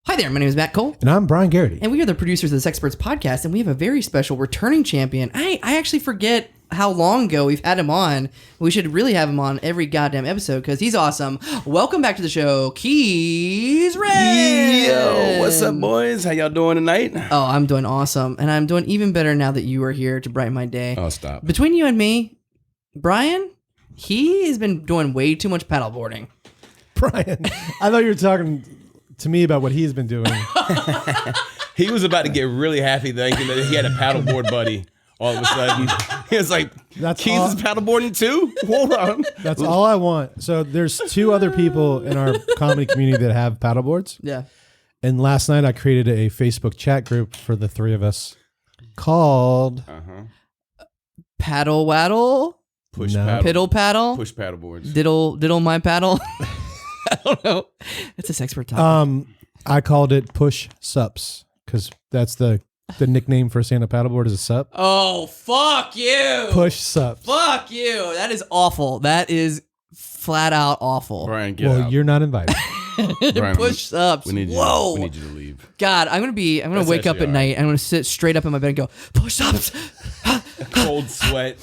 Hi there, my name is Matt Cole. And I'm Brian Garrity. And we are the producers of the Sexperts Podcast, and we have a very special returning champion. I actually forget how long ago we've had him on. We should really have him on every goddamn episode because he's awesome. Welcome back to the show, Keys Wrenn. Yo, what's up, boys? How y'all doing tonight? Oh, I'm doing awesome. And I'm doing even better now that you are here to brighten my day. Oh, stop. Between you and me, Brian, he has been doing way too much paddleboarding. Brian, I thought you were talking to me about what he's been doing. He was about to get really happy thinking that he had a paddleboard buddy. All of a sudden, he was like, Keys is paddleboarding too? Hold on. That's all I want. So there's two other people in our comedy community that have paddleboards. Yeah. And last night I created a Facebook chat group for the three of us called Paddle Waddle? Push No. paddle. Piddle Paddle? Push paddleboards. Diddle my paddle? I don't know. It's a sexpert topic. I called it Push Sups because that's the nickname for a stand-up paddleboard is a sup. Oh, fuck you. Push Sups. Fuck you. That is awful. That is flat out awful. Brian, get Well, out. you're not invited. Brian, Push ups. We need you. Whoa. We need you to leave. God, I'm gonna That's wake up actually at night. I'm gonna sit straight up in my bed and go, push ups. Cold sweat.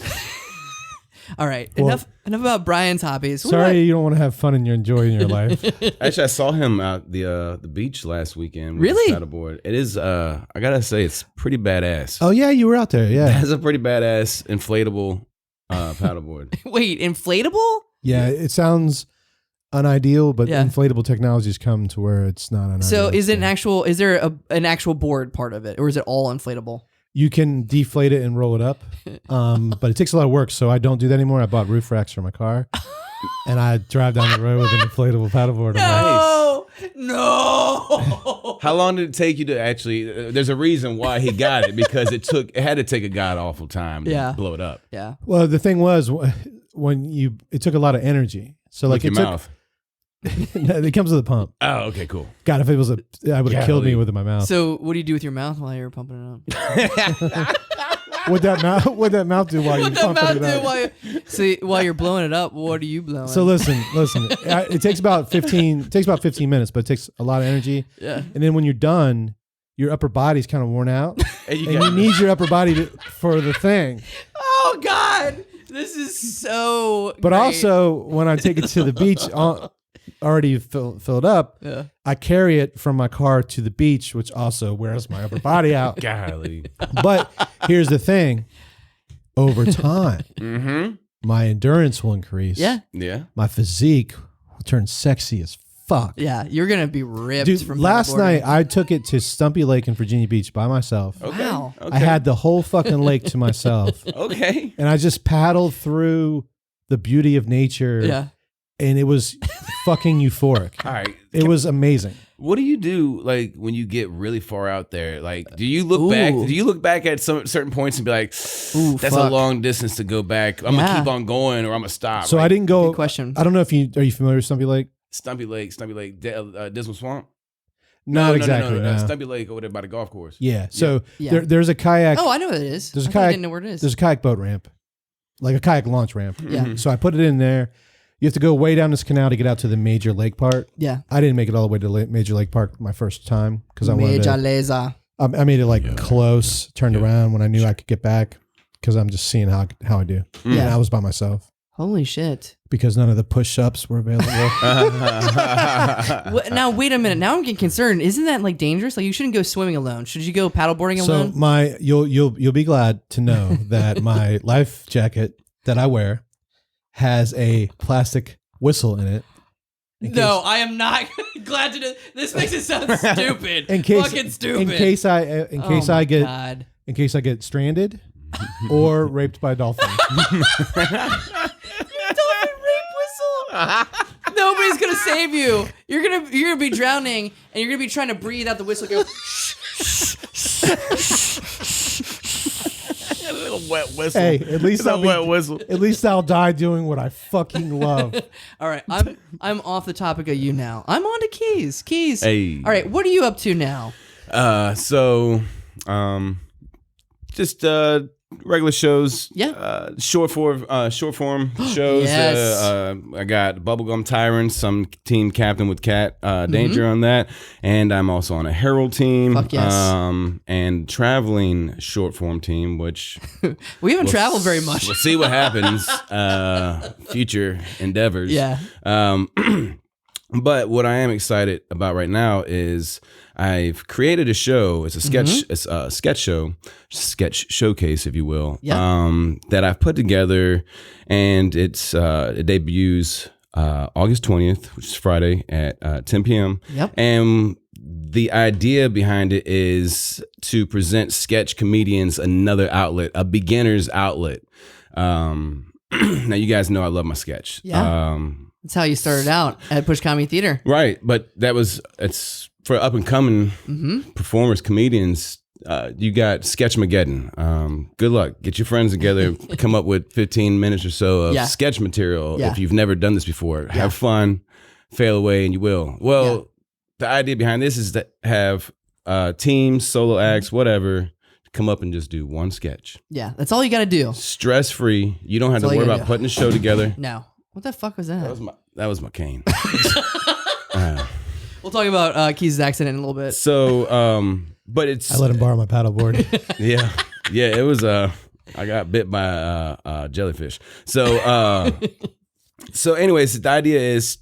All right. Well, enough about Brian's hobbies. Sorry you don't want to have fun and you're enjoying your life. Actually, I saw him out the beach last weekend. With Really? his paddleboard. It is. I gotta say, it's pretty badass. Oh, yeah, you were out there. Yeah. That's a pretty badass inflatable paddleboard. Wait, inflatable? Yeah, it sounds unideal, but Yeah. inflatable technologies come to where it's not unideal. So is it is there an actual board part of it, or is it all inflatable? You can deflate it and roll it up, but it takes a lot of work, so I don't do that anymore. I bought roof racks for my car, and I drive down the road with an inflatable paddleboard. No. How long did it take you to actually? There's a reason why he got it because it had to take a god awful time to blow it up. Yeah. Well, the thing was, it took a lot of energy. So like Your mouth. It comes with a pump. Oh, okay, cool. God, if it was I would have killed me with it in my mouth. So what do you do with your mouth while you're pumping it up? What'd that mouth do while you're pumping it up? While you're blowing it up, what are you blowing? So listen. It takes about 15 minutes, but it takes a lot of energy. Yeah. And then when you're done, your upper body's kind of worn out, And you need your upper body for the thing. Oh God, this is so. But great. also, when I take it to the beach, already filled up, I carry it from my car to the beach, which also wears my upper body out. Golly. But here's the thing: over time, my endurance will increase. Yeah. My physique will turn sexy as fuck. Yeah, you're gonna be ripped. Dude, from last paddleboarding. night I took it to Stumpy Lake in Virginia Beach by myself. Okay. Wow. Okay. I had the whole fucking lake to myself. Okay. And I just paddled through the beauty of nature. Yeah. And it was fucking euphoric. All right. It was amazing. What do you do like when you get really far out there? Like, do you look back? Do you look back at some certain points and be like, Ooh, "That's fuck. a long distance to go back. I'm gonna keep on going, or I'm gonna stop." So Like, I didn't go. Good question. I don't know if are you familiar with Stumpy Lake? Stumpy Lake, Dismal Swamp. Not exactly. No. Stumpy Lake over there by the golf course. Yeah. So Yeah. there's a kayak. Oh, I know what it is. There's a I thought I kayak. didn't know where it is. There's a kayak boat ramp, like a kayak launch ramp. Yeah. So I put it in there. You have to go way down this canal to get out to the major lake part. Yeah. I didn't make it all the way to major lake park my first time because I wanted Major to. Laser. I made it close, turned around when I knew I could get back because I'm just seeing how I do. Yeah. And I was by myself Holy shit. because none of the push-ups were available. Now wait a minute. Now I'm getting concerned. Isn't that like dangerous? Like you shouldn't go swimming alone. Should you go paddleboarding So alone? you'll be glad to know that my life jacket that I wear has a plastic whistle in it. No, I am not glad to do. This makes it sound stupid. Fucking stupid. In case I get stranded or raped by a dolphin. Dolphin rape whistle. Nobody's gonna save you. You're gonna be drowning, and you're gonna be trying to breathe out the whistle. Go. A little wet whistle. Hey, at least wet whistle. At least I'll die doing what I fucking love. All right, I'm off the topic of you now. I'm on to Keys. Hey. All right, what are you up to now? Just regular shows. Yeah. Short form shows. Yes. I got Bubblegum Tyrant, some team captain with Cat Danger on that, and I'm also on a Herald team. Fuck yes. And traveling short form team, which we haven't traveled very much. We'll see what happens. Future endeavors. Yeah. But what I am excited about right now is I've created a show. It's a sketch. It's a sketch showcase, if you will. Yeah. That I've put together, and it debuts August 20th, which is Friday at 10 p.m. Yep. And the idea behind it is to present sketch comedians another outlet, a beginner's outlet. Now you guys know I love my sketch. Yeah. That's how you started out at Push Comedy Theater. Right, but it's for up and coming performers, comedians. You got Sketchmageddon. Good luck. Get your friends together. Come up with 15 minutes or so of sketch material. Yeah. If you've never done this before, have fun, fail away, and you will. Well, the idea behind this is to have teams, solo acts, whatever, come up and just do one sketch. Yeah, that's all you got to do. Stress free. You don't have to worry about putting a show together. No. What the fuck was that? That was my cane. We'll talk about Keys' accident in a little bit. So, but it's I let him borrow my paddleboard. yeah. It was I got bit by a jellyfish. So, so anyways, the idea is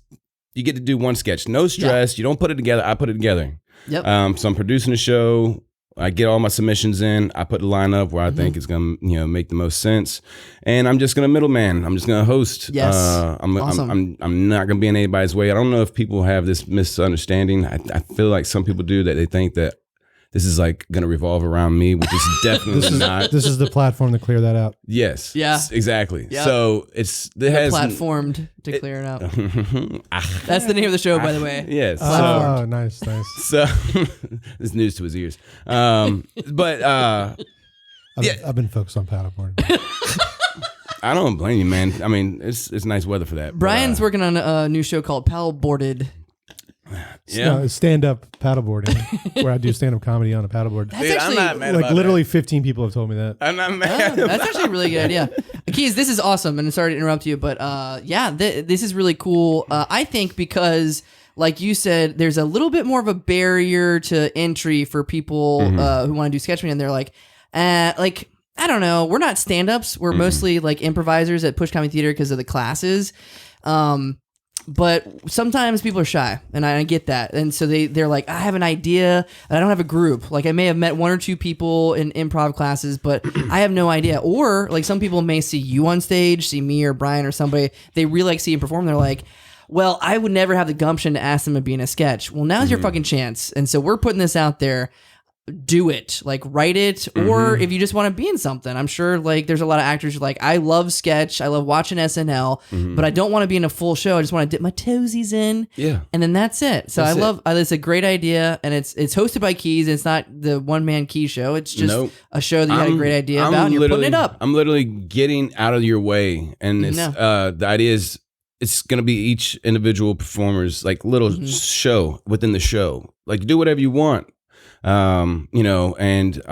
you get to do one sketch, no stress. You don't put it together. I put it together. Yep. So I'm producing a show. I get all my submissions in. I put the lineup where I think it's gonna, make the most sense, and I'm just gonna middleman. I'm just gonna host. Yes, I'm not gonna be in anybody's way. I don't know if people have this misunderstanding. I feel like some people do, that they think that this is like gonna revolve around me, which is definitely not. This is the platform to clear that out. Yes. Yeah. Exactly. Yep. So platformed to clear it out. That's the name of the show, by the way. Yes. Oh, nice. So it's news to his ears. But I've been focused on paddleboard. I don't blame you, man. I mean, it's nice weather for that. Brian's working on a new show called Paddleboarded. Yeah, no, stand-up paddleboarding, where I do stand-up comedy on a paddleboard. That's Dude, actually, I'm not mad Like about literally that. 15 people have told me that. I'm not mad. that's actually a really good idea. Keys, this is awesome, and sorry to interrupt you, but this is really cool. I think because, like you said, there's a little bit more of a barrier to entry for people who want to do sketch comedy, and they're like, I don't know, we're not stand-ups. We're mostly like improvisers at Push Comedy Theater because of the classes. But sometimes people are shy, and I get that. And so they're like, I have an idea, and I don't have a group. Like, I may have met one or two people in improv classes, but I have no idea. Or, like, some people may see you on stage, see me or Brian or somebody. They really like see you perform. They're like, well, I would never have the gumption to ask them to be in a sketch. Well, now's your fucking chance. And so we're putting this out there. Do it, like, write it, or if you just want to be in something. I'm sure, like, there's a lot of actors who are like, I love sketch, I love watching SNL, but I don't want to be in a full show. I just want to dip my toesies in, and then that's it. So it's a great idea, and it's hosted by Keys. It's not the one man Key show. It's just a show that you had a great idea about, and you're putting it up. I'm literally getting out of your way, and it's the idea is it's gonna be each individual performer's like little show within the show. Like, do whatever you want. And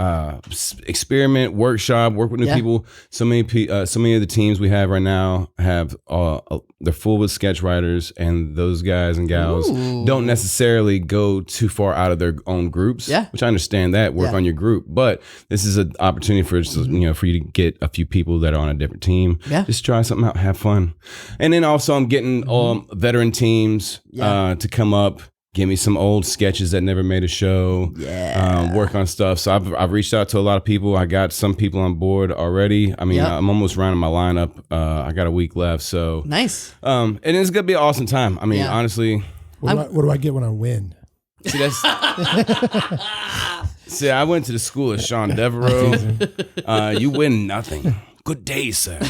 experiment, workshop, work with new people. So many of the teams we have right now have they're full with sketch writers, and those guys and gals don't necessarily go too far out of their own groups. Yeah, which I understand that work on your group, but this is an opportunity for for you to get a few people that are on a different team. Yeah, just try something out, have fun, and then also I'm getting veteran teams to come up. Give me some old sketches that never made a show. Yeah. Work on stuff. So I've reached out to a lot of people. I got some people on board already. I mean, I'm almost rounding my lineup. I got a week left. So nice. And it's gonna be an awesome time. I mean, honestly. What do I get when I win? See, see, I went to the school of Sean Devereaux. You win nothing. Good day, sir.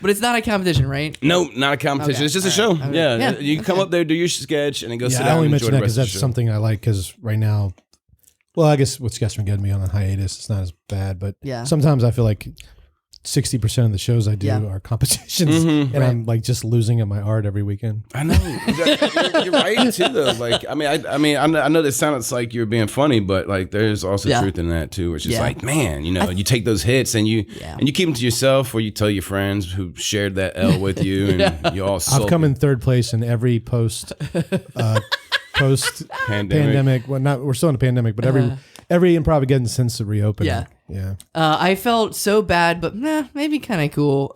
But it's not a competition, right? No, not a competition. Okay. It's just a show. Yeah. You come up there, do your sketch, and then go sit down. I only and mention enjoy that the rest because of that's the show. something I like. Because right now, well, I guess with Sketchman getting me on a hiatus, it's not as bad. But sometimes I feel like 60% of the shows I do are competitions, and I'm like just losing at my art every weekend. I know. You're right too, though. Like, I know that sounds like you're being funny, but like, there's also truth in that too. It's just like, man, you take those hits and you keep them to yourself, or you tell your friends who shared that L with you, and you all. I've come in third place in every post pandemic. Well, we're still in a pandemic, but every Improv-ageddon since the reopening. Yeah. I felt so bad, but maybe kind of cool.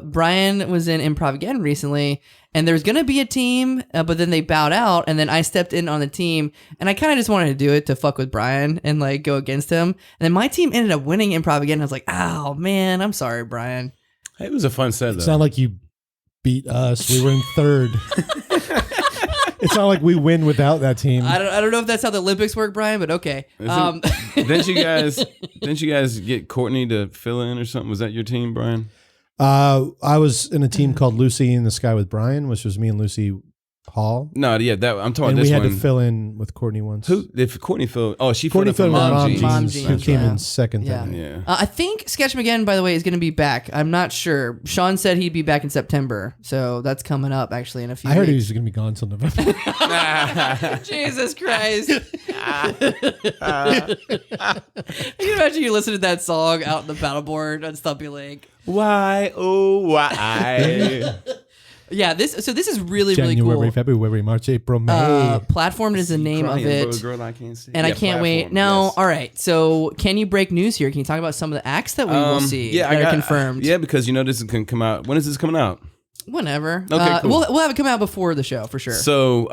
Brian was in Improv-ageddon recently, and there was going to be a team, but then they bowed out, and then I stepped in on the team, and I kind of just wanted to do it to fuck with Brian and like go against him. And then my team ended up winning Improv-ageddon. I was like, oh man, I'm sorry, Brian. It was a fun set, though. It's not like you beat us. We were in third. It's not like we win without that team. I don't know if that's how the Olympics work, Brian, but okay. Didn't you guys get Courtney to fill in or something? Was that your team, Brian? I was in a team called Lucy in the Sky with Brian, which was me and Lucy Hall. No, yeah, I'm talking. And this we had one. to fill in with Courtney once. Who? If Courtney filled? Oh, she Courtney filled with in Mom Mom Jeans, who came in second. Yeah. I think Sketch Again, by the way, is going to be back. I'm not sure. Sean said he'd be back in September, so that's coming up actually in a few. I heard he weeks. was going to be gone till November. Jesus Christ! I can imagine you listen to that song out in the paddleboard on Stumpy Lake. Why? Oh, why? Yeah, this is really January, really cool. February, March, April, May. Platform is the name of it, Girl, I can't see. and I can't wait. Now, all right. So, can you break news here? Can you talk about some of the acts that we will see that are confirmed? Yeah, because this is going to come out. When is this coming out? Whenever. Okay, cool. We'll have it come out before the show for sure. So,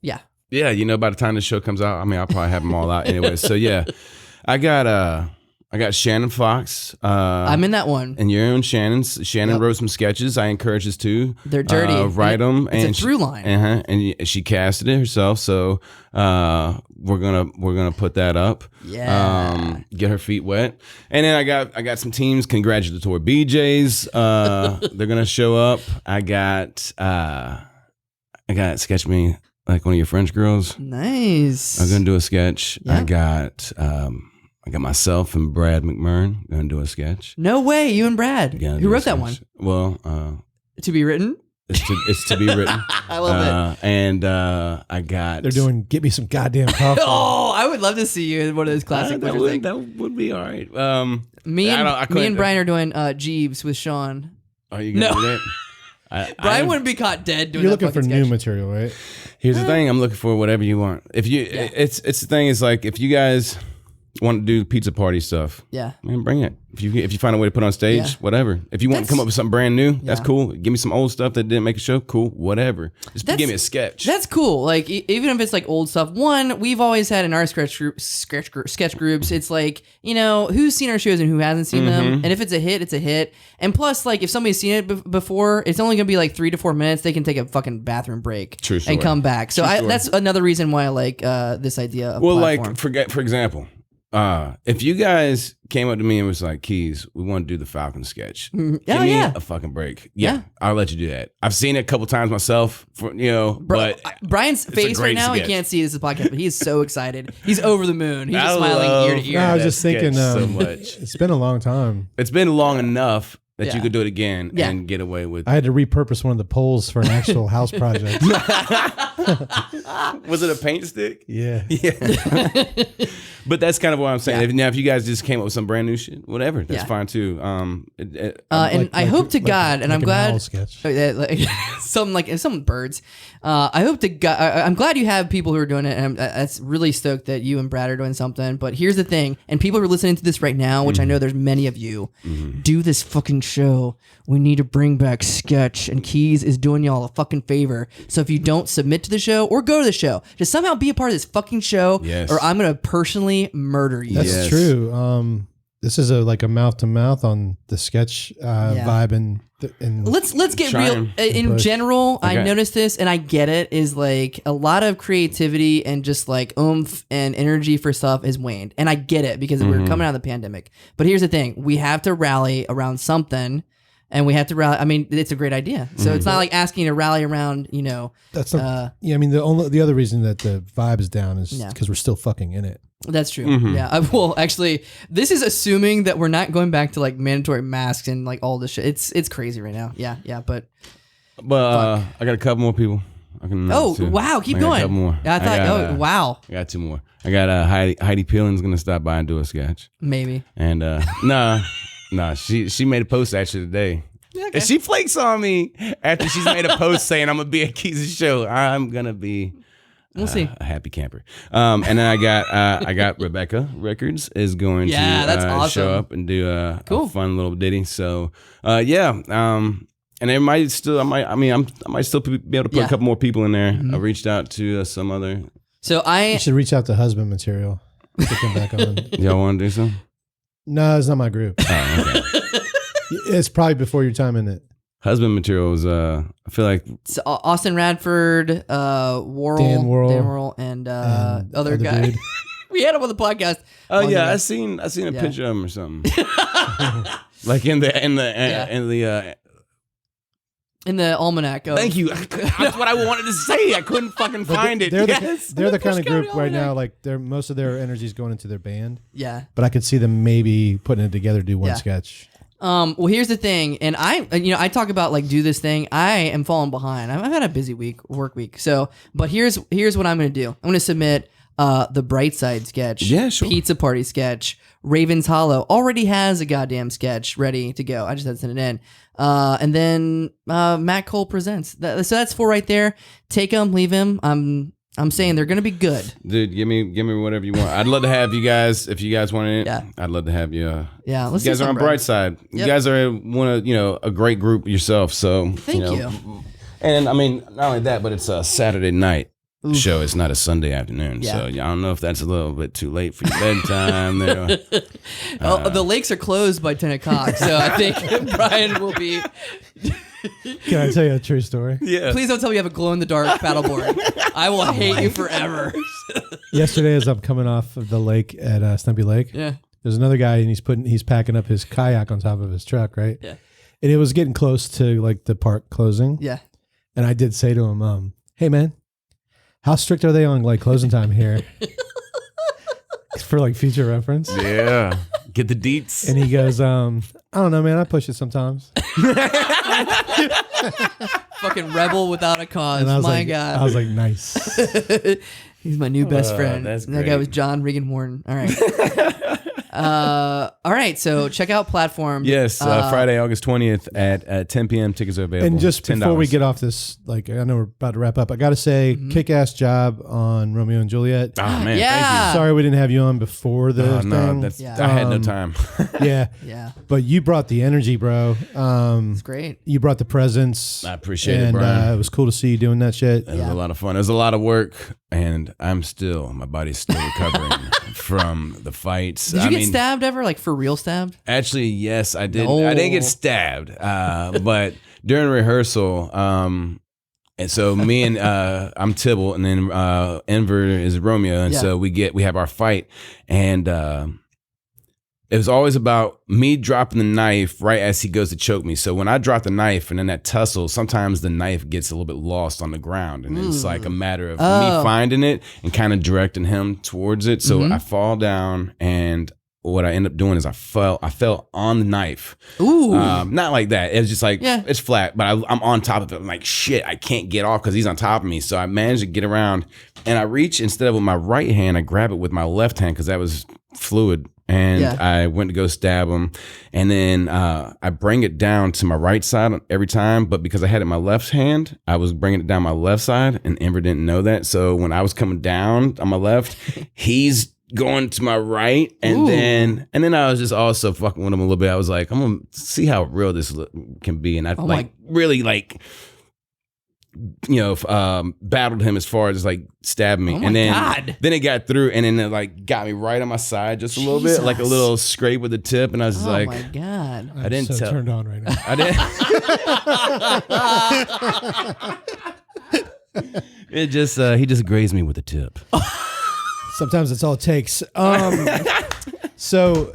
yeah, by the time the show comes out, I'll probably have them all out anyway. So yeah, I got Shannon Fox. I'm in that one. And you're in Shannon's. Shannon wrote some sketches. I encourage us to. They're dirty. Write them. It's a through line. And she casted it herself. So we're gonna put that up. Yeah. Get her feet wet. And then I got some teams. Congratulatory BJs. They're gonna show up. I got Sketch Me Like One of Your French Girls. Nice. I'm gonna do a sketch. Yeah. I got myself and Brad McMurrin going to do a sketch. No way, you and Brad. Who wrote that one? Well, To be written? it's to be written. I love it. And I got... They're doing Get Me Some Goddamn Coffee. Oh, I would love to see you in one of those classic that would be all right. Me and Brian are doing Jeeves with Sean. Are you going to do that? Brian wouldn't be caught dead doing You're that looking for fucking new sketch. material, right? Here's the thing. I'm looking for whatever you want. If you... It's the thing is like, if you guys... want to do pizza party stuff, man, bring it. If you find a way to put on stage, whatever. If you want to come up with something brand new, that's cool. Give me some old stuff that didn't make a show, cool, whatever. Just give me a sketch. That's cool. Like even if it's like old stuff. One, we've always had in our sketch groups, it's like, who's seen our shows and who hasn't seen them, and if it's a hit, it's a hit. And plus, like if somebody's seen it before, it's only gonna be like 3 to 4 minutes. They can take a fucking bathroom break and come back. So that's another reason why I like this idea of platform. Like for example. If you guys came up to me and was like, Keys, we want to do the Falcon sketch. Give me a fucking break. Yeah, I'll let you do that. I've seen it a couple times myself, but Brian's face right now, sketch. He can't see this is a podcast, but he's so excited. He's over the moon. He's just smiling ear to ear. No, I was just thinking so much. It's been a long time. It's been long enough that you could do it again and get away with I had to repurpose one of the poles for an actual house project. Was it a paint stick? Yeah. But that's kind of what I'm saying. Now, if you guys just came up with some brand new shit, whatever, that's fine too. And I hope to God, and I'm glad, sketch. some birds. I hope to God, I'm glad you have people who are doing it, and that's really stoked that you and Brad are doing something. But here's the thing, and people who are listening to this right now, which I know there's many of you, do this fucking show. We need to bring back sketch, and Keys is doing y'all a fucking favor. So if you don't submit to the show or go to the show, just somehow be a part of this fucking show, or I'm gonna personally murder you. That's true. This is a mouth to mouth on the sketch vibe and let's get real. In general, I noticed this, and I get it. Is like a lot of creativity and just like oomph and energy for stuff is waned, and I get it because we're coming out of the pandemic. But here's the thing: we have to rally around something. And we have to rally. I mean, it's a great idea. So it's not like asking to rally around, That's not, I mean, the other reason that the vibe is down is because we're still fucking in it. That's true. Yeah. Well, actually, this is assuming that we're not going back to like mandatory masks and like all this shit. It's crazy right now. Yeah. But I got a couple more people. Wow, keep going. A couple more. I thought, wow. I got two more. I got Heidi Peeling's gonna stop by and do a sketch. Maybe. And nah, she made a post actually today. Okay. And she flakes on me after she's made a post saying I'm gonna be at Keys' show. I'm gonna be we'll see. A happy camper. And then I got Rebecca Records is going to that's awesome. show up and do a fun little ditty. So and it might still, I might still be able to put a couple more people in there. I reached out to some other. So you should reach out to Husband Material. Get them back on. Y'all want to do something? No, it's not my group. Oh, okay. It's probably before your time in it. Husband Material is, I feel like. It's Austin Radford, Worrell, Dan Worrell, and other guy. We had him on the podcast. Oh yeah, I seen a picture of him or something. Like in the almanac. Thank you. That's what I wanted to say. I couldn't fucking find it. They're the kind of group right now. Like most of their energy is going into their band. Yeah. But I could see them maybe putting it together, do one sketch. Well, here's the thing, and I talk about like do this thing. I am falling behind. I've had a busy work week. So, but here's what I'm going to do. I'm going to submit the Bright Side sketch. Yeah, sure. Pizza Party sketch. Ravens Hollow already has a goddamn sketch ready to go. I just had to send it in. And then Matt Cole presents. So that's 4 right there. Take him, leave him. I'm saying they're gonna be good. Dude, give me whatever you want. I'd love to have you guys if you guys want it. Yeah. I'd love to have you. Yeah, let's. You guys are on Bright Side. Yep. You guys are a great group yourself. So thank you. And I mean, not only that, but it's a Saturday night show. It's not a Sunday afternoon. Yeah. So I don't know if that's a little bit too late for your bedtime. There. The lakes are closed by 10 o'clock, so I think Brian will be. Can I tell you a true story? Yeah. Please don't tell me you have a glow-in-the-dark paddleboard. I will hate you forever. Yesterday, as I'm coming off of the lake at Stumpy Lake, there's another guy and he's packing up his kayak on top of his truck, right? Yeah. And it was getting close to like the park closing. Yeah. And I did say to him, "Hey man, how strict are they on like closing time here?" For like future reference. Yeah. Get the deets. And he goes, "I don't know, man. I push it sometimes." Fucking rebel without a cause. My God. I was like, nice. He's my new best friend. That's that guy was John Regan Horton. All right. All right. So check out Platform. Yes. Friday, August 20th at 10 p.m. Tickets are available. And just $10. before we get off this, like I know we're about to wrap up, I got to say, kick-ass job on Romeo and Juliet. Oh, man. Yeah. Thank you. Sorry we didn't have you on before the thing. No, I had no time. Yeah. Yeah. But you brought the energy, bro. It's great. You brought the presence. I appreciate it, Brian. It was cool to see you doing that shit. It was a lot of fun. It was a lot of work, and my body's still recovering from the fights. Did you get stabbed ever? Like for real stabbed? Actually, yes, I did. No. I didn't get stabbed, but during rehearsal, and so me and I'm Tybalt, and then Enver is Romeo, and so we have our fight, and it was always about me dropping the knife right as he goes to choke me. So when I drop the knife and then that tussle, sometimes the knife gets a little bit lost on the ground. And it's like a matter of me finding it and kind of directing him towards it. So I fall down, and what I end up doing is I fell on the knife. Ooh. Not like that. It was just like, it's flat, but I'm on top of it. I'm like, shit, I can't get off because he's on top of me. So I managed to get around, and I reach, instead of with my right hand, I grab it with my left hand because that was fluid. And I went to go stab him, and then I bring it down to my right side every time. But because I had it in my left hand, I was bringing it down my left side, and Ember didn't know that. So when I was coming down on my left, he's going to my right, and then I was just also fucking with him a little bit. I was like, I'm gonna see how real this can be, and I really battled him as far as like stabbing me, and then it got through, and then it like got me right on my side just a little bit, like a little scrape with the tip, and I was just like, my God, I didn't so turned on right now. I didn't. It just he just grazed me with the tip. Sometimes that's all it takes. So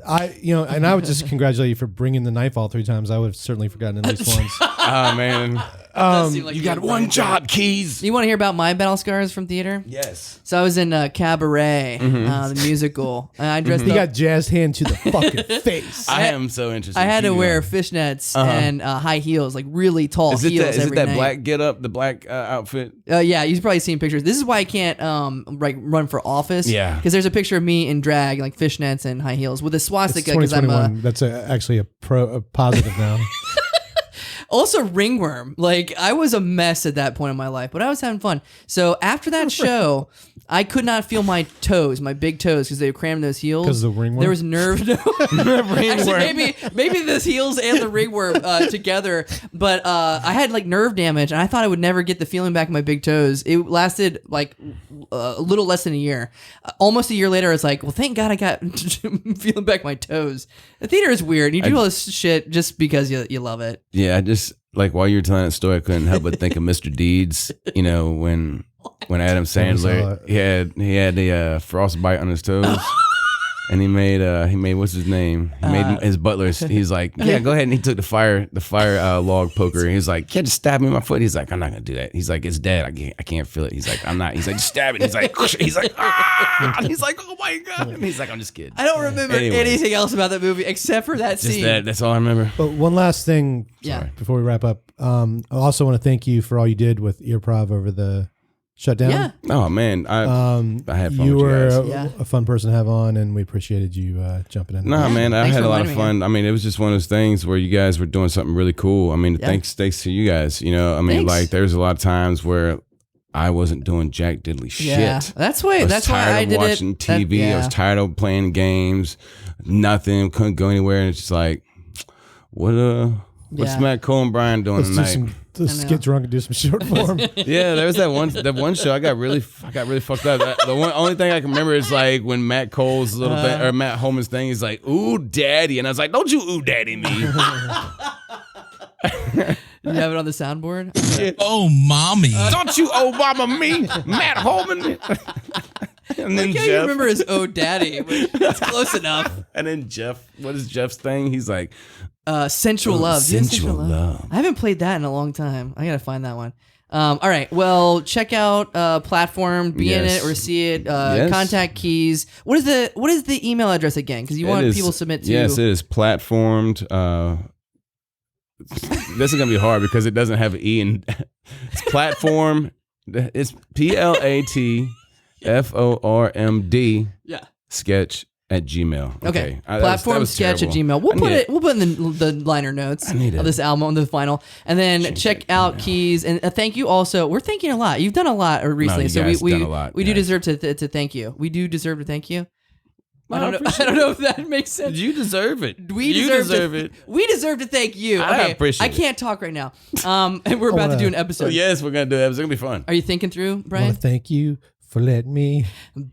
I would just congratulate you for bringing the knife all 3 times. I would have certainly forgotten at least once. Oh man. does seem like You got one job, Keys. You want to hear about my battle scars from theater? Yes. So I was in Cabaret, the musical, and I dressed He up. got jazzed hand to the fucking face. I am so interested. I had to Keep wear going. fishnets and high heels, like really tall Is it heels. that? Is it every that night. black get up? The black outfit? Yeah, you've probably seen pictures. This is why I can't like run for office. Yeah. because there's a picture of me in drag, like fishnets and high heels with a It's swastika. Because I'm 2021. That's actually a positive now. also ringworm. Like I was a mess at that point in my life, but I was having fun. So after that show, I could not feel my toes, my big toes, because they were crammed those heels. 'Cause of the ringworm? There was nerve. Actually, maybe those heels and the ringworm together. But I had like nerve damage, and I thought I would never get the feeling back in my big toes. It lasted like a little less than a year. Almost a year later, I was like, well, thank God I got feeling back my toes. The theater is weird. You do all this shit just because you love it. Yeah, I just like while you were telling that story, I couldn't help but think of Mr. Deeds. You know, when Adam Sandler he had a frostbite on his toes. And he made what's his name? He made his butler. He's like, yeah, go ahead. And he took the fire log poker. He's like, can't just stab me in my foot. He's like, I'm not gonna do that. He's like, it's dead. I can't feel it. He's like, I'm not. He's like, just stab it. He's like, ah! And he's like, oh my God. And he's like, I'm just kidding. I don't remember anything else about that movie except for that Just scene. that's all I remember. But one last thing Yeah. before we wrap up. I also want to thank you for all you did with Earprov over the shutdown. Yeah. Oh man, I had fun You with were you guys. a fun person to have on, and we appreciated you jumping in. No, man, I Thanks had for a lot of inviting fun. I mean, it was just one of those things where you guys were doing something really cool. I mean, thanks to you guys. You know, I mean, Thanks. like there's a lot of times where I wasn't doing jack diddly shit. Yeah, that's why. I was That's why tired I of did watching it. TV. I was tired of playing games. Nothing. Couldn't go anywhere. And it's just like, what's Matt Cole and Brian doing tonight? Let's get drunk and do some short form. Yeah, there was that one show I got really fucked up. The only thing I can remember is like when Matt Cole's little thing or Matt Holman's thing is like, ooh daddy, and I was like, don't you ooh daddy me. You have it on the soundboard. Oh, mommy. Don't you Obama me, Matt Holman. And then I can't even remember his "Oh Daddy," but it's close enough. And then Jeff, what is Jeff's thing? He's like, Sensual Love. Do you have Sensual Love. I haven't played that in a long time. I gotta find that one. All right. Well, check out Platform. Be in Yes. it or see it. Yes. Contact Keys. What is the email address again? Because you want people to submit to. Yes, it is platformed. This is gonna be hard because it doesn't have an E in. It's platform. It's PLATFORMD. Yeah. Sketch at Gmail. Okay. That Platform was sketch at terrible. Gmail. We'll I put need it. We'll put in the liner notes I need of it. this album on the final, and then check out Keys. And thank you also. We're thanking a lot. You've done a lot recently, you so guys we done a lot, we do guys. deserve to thank you. We do deserve to thank you. I Well, don't know. I don't know if that makes sense. You deserve it. We you deserve it. We deserve to thank you. I Okay, appreciate I it. can't talk right now. And we're about to do an episode. Oh, yes, we're gonna do it. It's gonna be fun. Are you thinking through, I want Brian? to thank you for letting me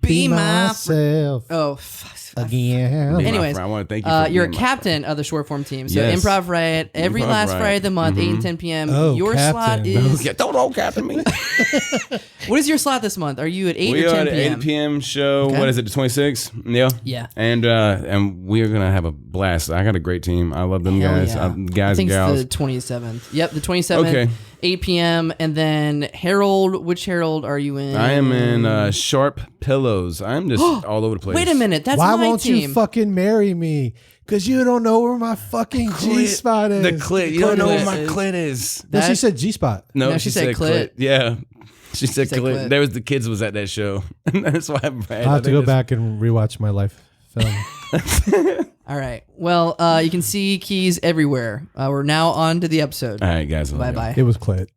Be my myself Oh, fuck. again. Be my Anyways, friend. I want to thank you. For you're a being my captain of the short form team. So Yes. Improv Riot every Improv last Riot. Friday of the month, 8 and 10 p.m. Oh, Your slot captain. is. friend. Don't old captain me. What is your slot this month? Are you at 8 We or are 10 at p.m.? 8 p.m. show. Okay. What is it? The 26th? Yeah. Yeah. And we're gonna have a blast. I got a great team. I love them Hell guys. yeah. Guys I and think gals. it's the 27th. Yep, the 27th, Okay. 8 p.m. And then Herald, which Herald are you in? I am in Sharp Pillows. I'm just all over the place. Wait a minute, that's Why my won't team. you fucking marry me? Because you don't know where my fucking G spot is. The clit. You don't know where Clit my is- clit is. No, she That- said G spot. No, she said clit. Yeah. She said said clit. clit. There was the kids was at that show. That's why Brad. I'll have to go back and rewatch my life film. All right. Well, you can see Keys everywhere. We're now on to the episode. All right, guys. I love Bye you. bye. It was clit.